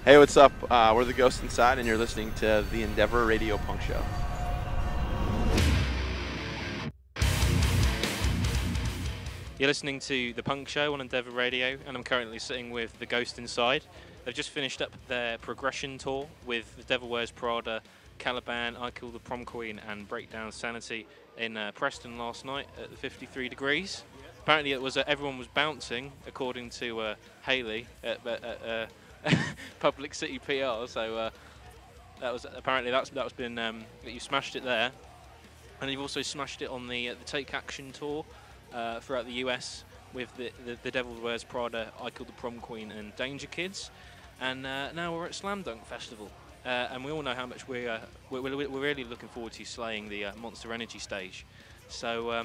Hey, what's up? We're the Ghost Inside, and you're listening to the Endeavour Radio Punk Show. You're listening to the Punk Show on Endeavour Radio, and I'm currently sitting with the Ghost Inside. They've just finished up their progression tour with The Devil Wears Prada, Caliban, I Kill the Prom Queen, and Breakdown Sanity in Preston last night at the 53 degrees. Apparently, it was everyone was bouncing, according to Haley at Public City PR. So that was apparently that's been that you smashed it there, and you've also smashed it on the Take Action tour throughout the US with the Devil Wears Prada, I Kill the Prom Queen, and Danger Kids, and now we're at Slam Dunk Festival, and we all know how much we're really looking forward to slaying the Monster Energy stage. So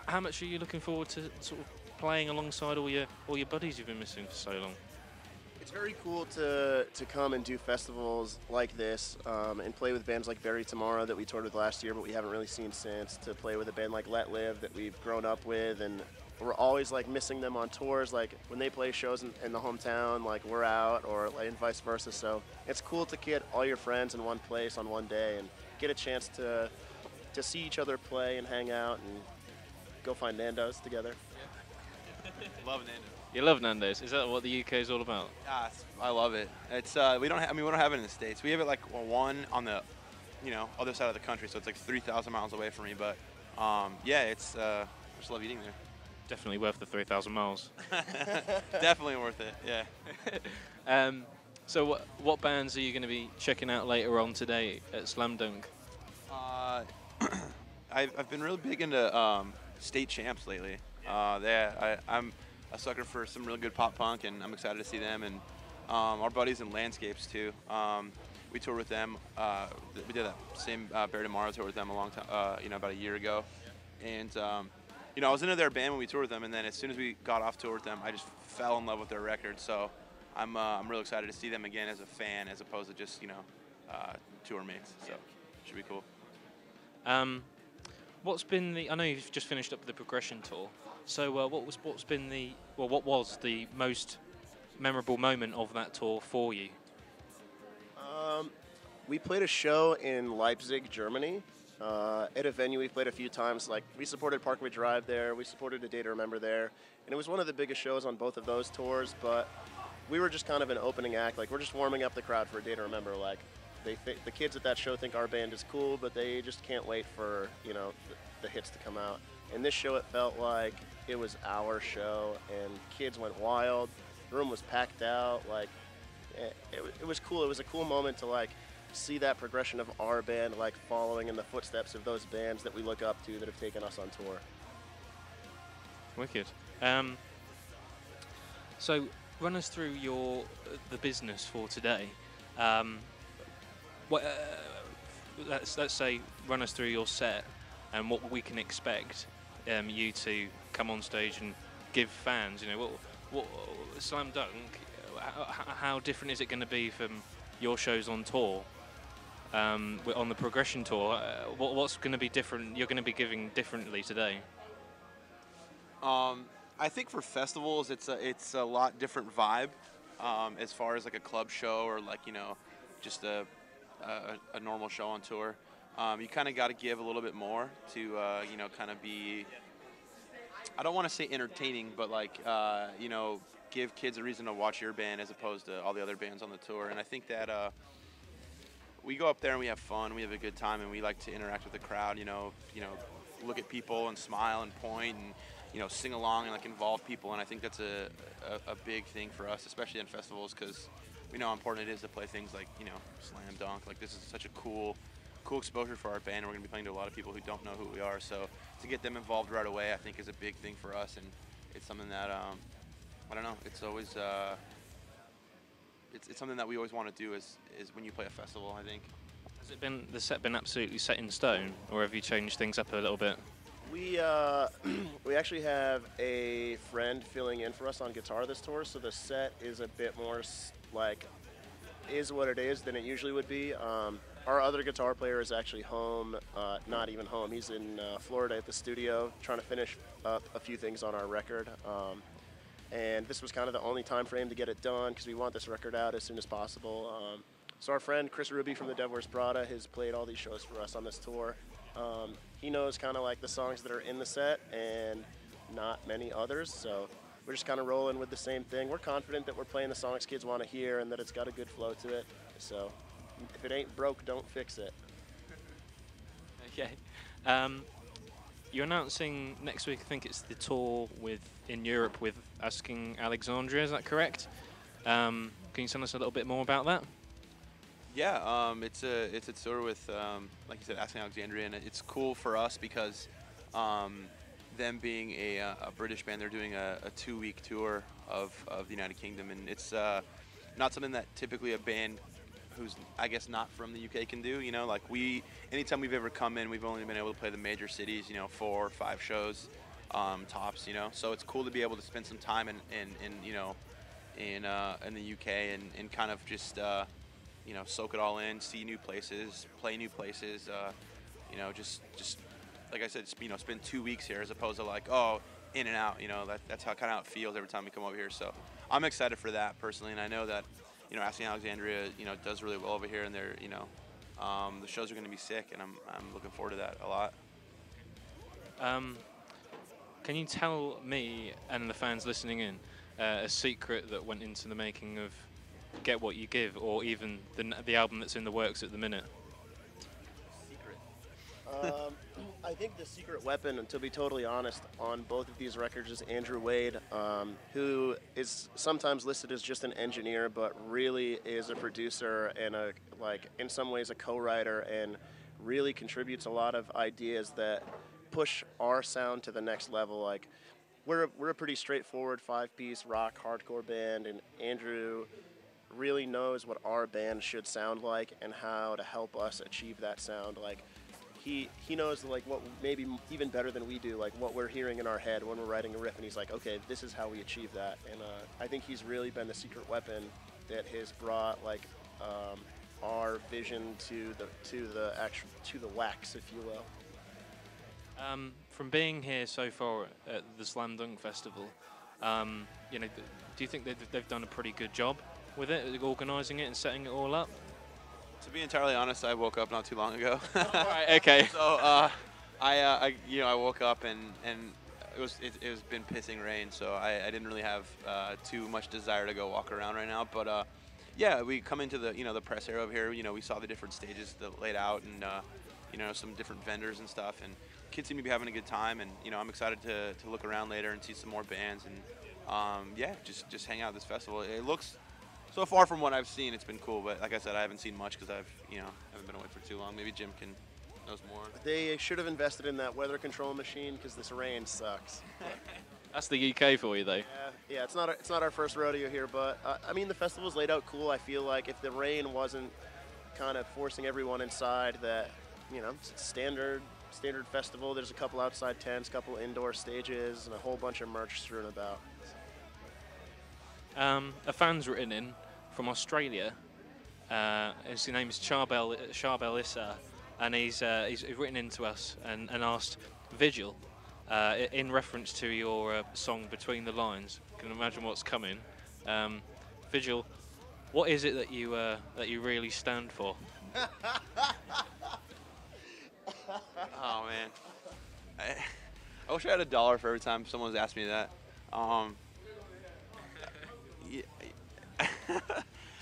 how much are you looking forward to sort of playing alongside all your buddies you've been missing for so long? It's very cool to come and do festivals like this and play with bands like Bury Tomorrow that we toured with last year but we haven't really seen since, to play with a band like Letlive that we've grown up with, and we're always like missing them on tours, like when they play shows in the hometown, like we're out, or like, and vice versa. So it's cool to get all your friends in one place on one day and get a chance to see each other play and hang out and go find Nando's together. Love Nando's. You love Nando's. Is that what the UK is all about? I love it. It's we don't have it in the States. We have it like one on the, other side of the country, so it's like 3,000 miles away from me. But yeah, it's I just love eating there. Definitely worth the 3,000 miles. Definitely worth it. Yeah. So what bands are you going to be checking out later on today at Slam Dunk? I've been really big into state champs lately. I'm a sucker for some really good pop punk, and I'm excited to see them. And our buddies in Landscapes too. We toured with them. We did that same Bury Tomorrow tour with them a long time, about a year ago. And I was into their band when we toured with them, and then as soon as we got off tour with them, I just fell in love with their record. So I'm really excited to see them again as a fan, as opposed to just tour mates. So should be cool. What's been I know you've just finished up the progression tour. So what was the most memorable moment of that tour for you? We played a show in Leipzig, Germany, at a venue we've played a few times. Like, we supported Parkway Drive there, we supported A Day to Remember there, and it was one of the biggest shows on both of those tours. But we were just kind of an opening act. Like, we're just warming up the crowd for A Day to Remember. Like, the kids at that show think our band is cool, but they just can't wait for the hits to come out. And this show, it felt like it was our show, and kids went wild. The room was packed out. Like, it was cool. It was a cool moment to like see that progression of our band, like following in the footsteps of those bands that we look up to that have taken us on tour. Wicked. So run us through the business for today. Let's say run us through your set and what we can expect you to come on stage and give fans. What Slam Dunk, how different is it going to be from your shows on tour? On the progression tour, what's going to be different? You're going to be giving differently today. I think for festivals, it's a lot different vibe, as far as like a club show or like just a normal show on tour. You kind of got to give a little bit more to kind of be, I don't want to say entertaining, but like give kids a reason to watch your band as opposed to all the other bands on the tour. And I think that we go up there and we have fun, we have a good time, and we like to interact with the crowd. Look at people and smile and point and sing along and like involve people. And I think that's a big thing for us, especially in festivals, because we know how important it is to play things like Slam Dunk. Like, this is such a cool exposure for our band, and we're going to be playing to a lot of people who don't know who we are. So to get them involved right away, I think, is a big thing for us, and it's something that I don't know. It's always it's something that we always want to do is when you play a festival, I think. Has the set been absolutely set in stone, or have you changed things up a little bit? We actually have a friend filling in for us on guitar this tour, so the set is a bit more like is what it is than it usually would be. Our other guitar player is actually home, not even home. He's in Florida at the studio trying to finish up a few things on our record. and this was kind of the only time frame to get it done because we want this record out as soon as possible. So our friend Chris Ruby from the Endeavour Wears Prada has played all these shows for us on this tour. He knows kind of like the songs that are in the set and not many others, so we're just kind of rolling with the same thing. We're confident that we're playing the songs kids want to hear and that it's got a good flow to it. So if it ain't broke, don't fix it. Okay. You're announcing next week, I think it's the tour in Europe with Asking Alexandria, is that correct? Can you tell us a little bit more about that? Yeah, it's a tour with, like you said, Asking Alexandria, and it's cool for us because them being a British band, they're doing a 2-week tour of the United Kingdom, and it's not something that typically a band who's, I guess, not from the UK can do. You know, like anytime we've ever come in, we've only been able to play the major cities, 4 or 5 shows tops, So it's cool to be able to spend some time in the UK and kind of just soak it all in, see new places, play new places, just like I said, spend 2 weeks here as opposed to like, in and out, that's how kind of how it feels every time we come over here. So I'm excited for that personally, and I know that, Asking Alexandria, does really well over here, and they're, the shows are going to be sick, and I'm looking forward to that a lot. Can you tell me and the fans listening in a secret that went into the making of Get What You Give, or even the album that's in the works at the minute? Secret. I think the secret weapon, to be totally honest, on both of these records is Andrew Wade, who is sometimes listed as just an engineer, but really is a producer and in some ways a co-writer, and really contributes a lot of ideas that push our sound to the next level. Like, we're a pretty straightforward 5-piece rock hardcore band, and Andrew really knows what our band should sound like and how to help us achieve that sound. Like, he knows like what maybe even better than we do, like what we're hearing in our head when we're writing a riff, and he's like, okay, this is how we achieve that. And I think he's really been the secret weapon that has brought like our vision to the wax, if you will. From being here so far at the Slam Dunk Festival, do you think they've done a pretty good job with it, organising it and setting it all up? To be entirely honest, I woke up not too long ago. Right, okay. So I woke up and it was been pissing rain, so I didn't really have too much desire to go walk around right now. But yeah, we come into the the press area over here. We saw the different stages that laid out, and some different vendors and stuff, and kids seem to be having a good time. And I'm excited to look around later and see some more bands, and yeah, just hang out at this festival. It looks, so far from what I've seen, it's been cool, but like I said, I haven't seen much because I've haven't been away for too long. Maybe Jim knows more. They should have invested in that weather control machine because this rain sucks. That's the UK for you, though. Yeah, it's not our first rodeo here, but I mean, the festival's laid out cool. I feel like if the rain wasn't kind of forcing everyone inside, that it's a standard festival. There's a couple outside tents, couple indoor stages, and a whole bunch of merch strewn about. A fan's written in from Australia. His name is Charbel Issa, and he's written in to us and asked Vigil, in reference to your song Between the Lines. Can imagine what's coming. Vigil, what is it that you really stand for? Oh man, I wish I had $1 for every time someone's asked me that. Yeah.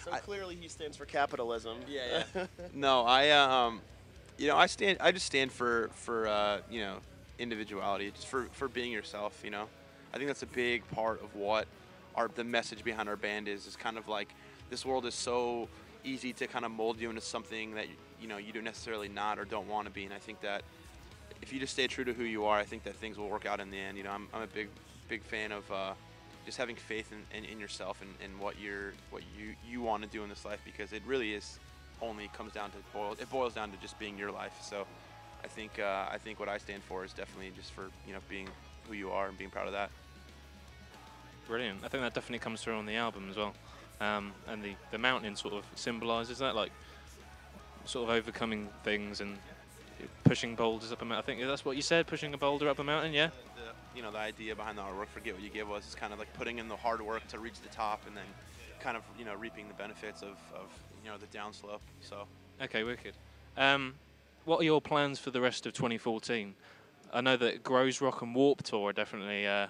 So clearly he stands for capitalism. Yeah. No, I just stand for individuality, just for being yourself. I think that's a big part of what the message behind our band is kind of like, this world is so easy to kind of mold you into something that you do necessarily not or don't want to be. And I think that if you just stay true to who you are, I think that things will work out in the end. I'm a big fan of just having faith in yourself and what you want to do in this life, because it really is boils down to just being your life. So I think what I stand for is definitely just for being who you are and being proud of that. Brilliant. I think that definitely comes through on the album as well. And the mountain sort of symbolises that, like sort of overcoming things and pushing boulders up a mountain. I think that's what you said, pushing a boulder up a mountain, yeah? you know, the idea behind the artwork for Get What You Give was is kind of like putting in the hard work to reach the top and then kind of, you know, reaping the benefits of you know, the downslope. So. Okay, wicked. What are your plans for the rest of 2014? I know that Grows Rock and Warp Tour are definitely. Yeah,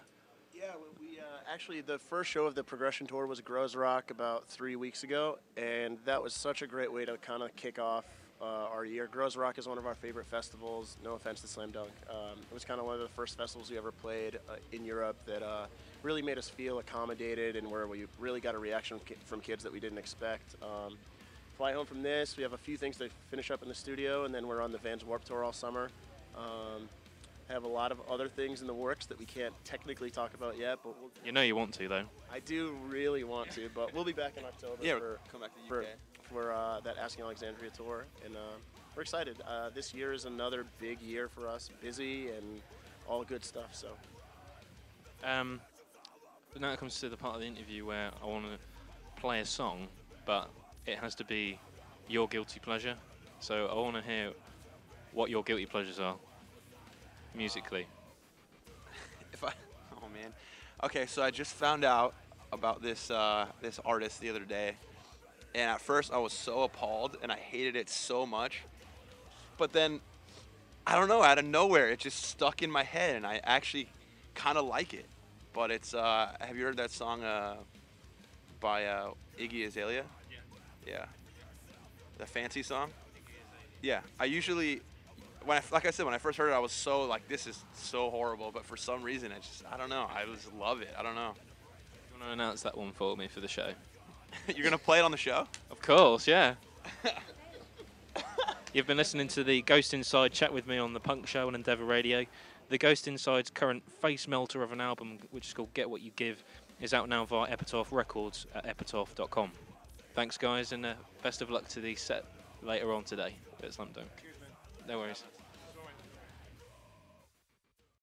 we actually, the first show of the Progression Tour was Grows Rock about 3 weeks ago, and that was such a great way to kind of kick off our year. Grows Rock is one of our favorite festivals. No offense to Slam Dunk. It was kind of one of the first festivals we ever played in Europe that really made us feel accommodated and where we really got a reaction from kids that we didn't expect. Fly home from this, we have a few things to finish up in the studio, and then we're on the Vans Warp Tour all summer. Have a lot of other things in the works that we can't technically talk about yet, but You know you want to, though. I do really want to, but we'll be back in October Come back to the UK. for that Asking Alexandria Tour, and we're excited. This year is another big year for us, busy and all good stuff. So. But now it comes to the part of the interview where I want to play a song, but it has to be your guilty pleasure. So I want to hear what your guilty pleasures are, musically. Oh man. Okay, so I just found out about this this artist the other day, and at first I was so appalled and I hated it so much. But then, I don't know, out of nowhere, it just stuck in my head, and I actually kind of like it. But it's have you heard that song by Iggy Azalea? Yeah. The Fancy song? Yeah. I usually, like I said, when I first heard it, I was so like, this is so horrible. But for some reason, I don't know. I just love it. I don't know. You want to announce that one for me for the show? You're going to play it on the show? Of course, yeah. You've been listening to the Ghost Inside chat with me on the Punk Show on Endeavour Radio. The Ghost Inside's current face melter of an album, which is called Get What You Give, is out now via Epitaph Records at epitaph.com. Thanks, guys, and best of luck to the set later on today at Slam Dunk. Cheers, man. No worries.